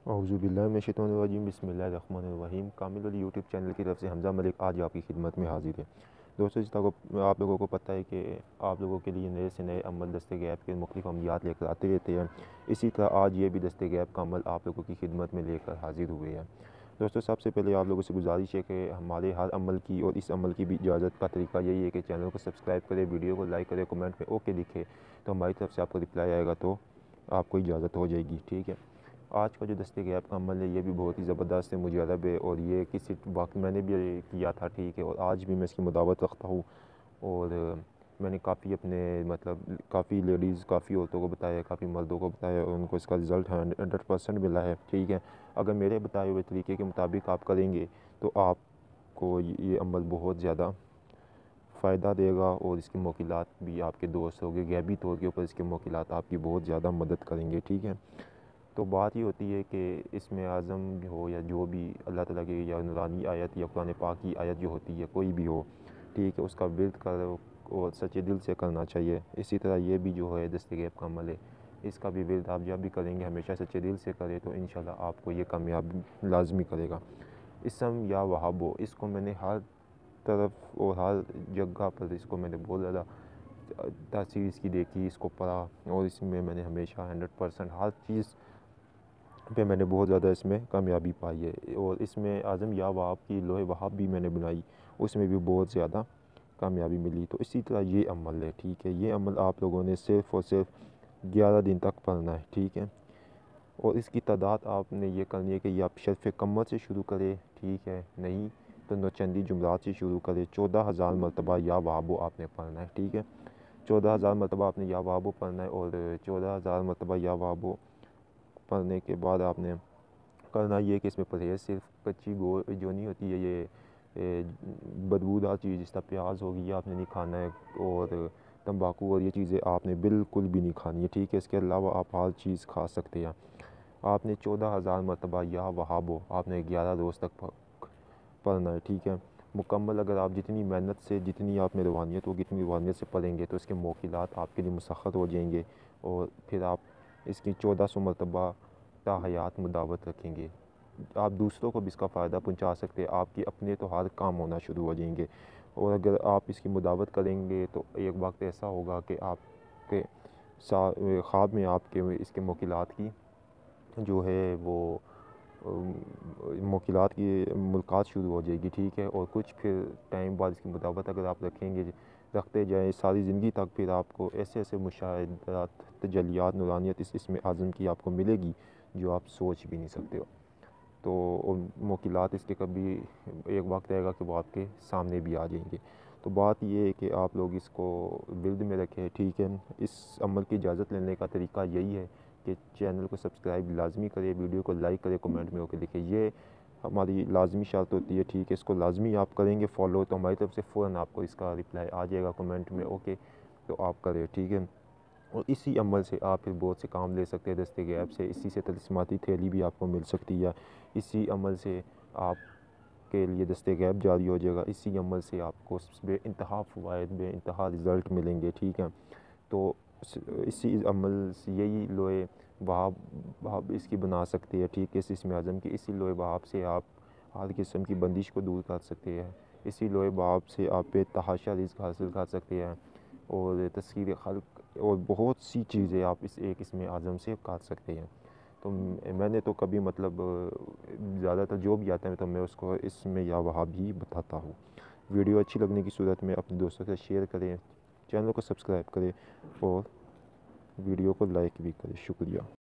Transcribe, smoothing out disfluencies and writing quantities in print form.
औज़ुबिल्लाहिमिनश्शैतानिर्रजीम बिस्मिल्लाहिर्रहमानिर्रहीम। कामिल वली YouTube channel की तरफ से हमज़ा मलिक आज आपकी खिदमत में हाजिर है। दोस्तों, जिस तरह आप लोगों को पता है कि आप लोगों के लिए नए से नए अमल दस्ते गैब के मुख्तलिफ अमलियात लेकर आते रहते हैं। इसी तरह आज ये भी दस्ते गैब का अमल आप लोगों की खिदमत में लेकर हाजिर हुए हैं। दोस्तों, सबसे पहले आप लोगों से गुजारिश है कि हमारे हर अमल की और इस अमल की भी इजाज़त का तरीका यही है कि चैनल को सब्सक्राइब करें, वीडियो को लाइक करें, कमेंट में ओके लिखें तो हमारी तरफ से आपको रिप्लाई आएगा तो आपको इजाज़त हो जाएगी। ठीक है। आज का जो दस्ते गैब का अमल है ये भी बहुत ही ज़बरदस्त है, मुजरब है और ये किसी वक्त मैंने भी किया था। ठीक है। और आज भी मैं इसकी मुदावत रखता हूँ और मैंने काफ़ी अपने मतलब काफ़ी लेडीज़ काफ़ी औरतों को बताया, काफ़ी मर्दों को बताया और उनको इसका रिज़ल्ट 100% मिला है। ठीक है। अगर मेरे बताए हुए तरीके के मुताबिक आप करेंगे तो आपको ये अमल बहुत ज़्यादा फ़ायदा देगा और इसके मोकिलात भी आपके दोस्त होंगे, गैबी तौर के ऊपर इसके मोकिलात आपकी बहुत ज़्यादा मदद करेंगे। ठीक है। तो बात ये होती है कि इसमें आज़म हो या जो भी अल्लाह ताला की या नूरानी आयत या कुरान पाक की आयत जो होती है कोई भी हो, ठीक है, उसका विर्द करो और सच्चे दिल से करना चाहिए। इसी तरह ये भी जो है दस्ते गैब का अमल है, इसका भी विर्द आप जब भी करेंगे हमेशा सच्चे दिल से करें तो इंशाल्लाह आपको ये कामयाबी लाजमी करेगा। इसम या वहाबो, इसको मैंने हर तरफ और हर जगह पर इसको मैंने बहुत ज़्यादा तासीर इसकी देखी, इसको पढ़ा और इसमें मैंने हमेशा 100% हर चीज़ पे मैंने बहुत ज़्यादा इसमें कामयाबी पाई है। और इसमें आज़म या वहाब की लोहे वहाब भी मैंने बनाई, उसमें भी बहुत ज़्यादा कामयाबी मिली। तो इसी तरह ये अमल है। ठीक है। ये अमल आप लोगों ने सिर्फ़ और सिर्फ 11 दिन तक पढ़ना है। ठीक है। और इसकी तादाद आपने ये करनी है कि ये आप शर्फ़ कमर से शुरू करें। ठीक है। नहीं तो नौचंदी जुमलात से शुरू करें। 14,000 मरतबा या वहाबो आपने पढ़ना है। ठीक है। 14,000 मरतबा आपने या वहाबो पढ़ना है और 14,000 मरतबा या वहाबो पढ़ने के बाद आपने करना ये कि इसमें परहेज़ सिर्फ कच्ची गो जो नहीं होती है ये बदबूदार चीज़, जिस तरह प्याज होगी ये आपने नहीं खाना है और तंबाकू और ये चीज़ें आपने बिल्कुल भी नहीं खानी है। ठीक है। इसके अलावा आप हर चीज़ खा सकते हैं। आपने 14,000 मरतबा या वहाबो आपने 11 रोज़ तक पढ़ना है। ठीक है। मुकम्मल अगर आप जितनी मेहनत से जितनी आप में रूहानियत होगी इतनी रूहानियत से पढ़ेंगे तो इसके मोकिलात आपके लिए मुसख्खर हो जाएंगे और फिर आप इसकी 1400 मरतबा ताहयात मुदावत रखेंगे। आप दूसरों को भी इसका ख़ायदा पहुंचा सकते हैं, आपके अपने तो हर काम होना शुरू हो जाएंगे। और अगर आप इसकी मुदावत करेंगे तो एक वक्त ऐसा होगा कि आपके ख्वाब में आपके इसके मोकिलात की जो है वो मुकिलात की मुलाकात शुरू हो जाएगी। ठीक है। और कुछ फिर टाइम बाद इसकी मुताबत अगर आप रखेंगे रखते जाएँ सारी ज़िंदगी तक, फिर आपको ऐसे ऐसे मुशाहिदात तजल्लियात नूरानियत इसमें आज़म की आपको मिलेगी जो आप सोच भी नहीं सकते हो। तो मुकिलात इसके कभी एक वक्त आएगा कि वो आपके सामने भी आ जाएंगे। तो बात ये है कि आप लोग इसको विर्द में रखें। ठीक है। इस अमल की इजाज़त लेने का तरीका यही है कि चैनल को सब्सक्राइब लाजमी करें, वीडियो को लाइक करें, कमेंट में ओके लिखें। ये हमारी लाजमी शर्त होती है। ठीक है। इसको लाजमी आप करेंगे फॉलो तो हमारी तरफ से फ़ौरन आपको इसका रिप्लाई आ जाएगा कमेंट में ओके, तो आप करें। ठीक है। और इसी अमल से आप फिर बहुत से काम ले सकते हैं दस्ते गैब से। इसी से तस्लीमाती थैली भी आपको मिल सकती है। इसी अमल से आप के लिए दस्ते गैब जारी हो जाएगा। इसी अमल से आपको बेइंतहा फ़वाइद बेइंतहा रिज़ल्ट मिलेंगे। ठीक है। तो इसी अमल से यही लोहे वहाब इसकी बना सकते हैं। ठीक है। इसमें आज़म की इसी लोहे वहाब से आप हर किस्म की बंदिश को दूर कर सकते हैं। इसी लोहे वहाब से आप बेतहाशा रिज़्क़ हासिल कर सकते हैं और तस्खीर खल्क़ और बहुत सी चीज़ें आप इस एक इसमें आज़म से कर सकते हैं। तो मैंने तो कभी मतलब ज़्यादातर जो भी आता है तो मैं उसको इसमें या वहाँ भी बताता हूँ। वीडियो अच्छी लगने की सूरत में अपने दोस्तों के साथ शेयर करें, चैनल को सब्सक्राइब करें और वीडियो को लाइक भी करें। शुक्रिया।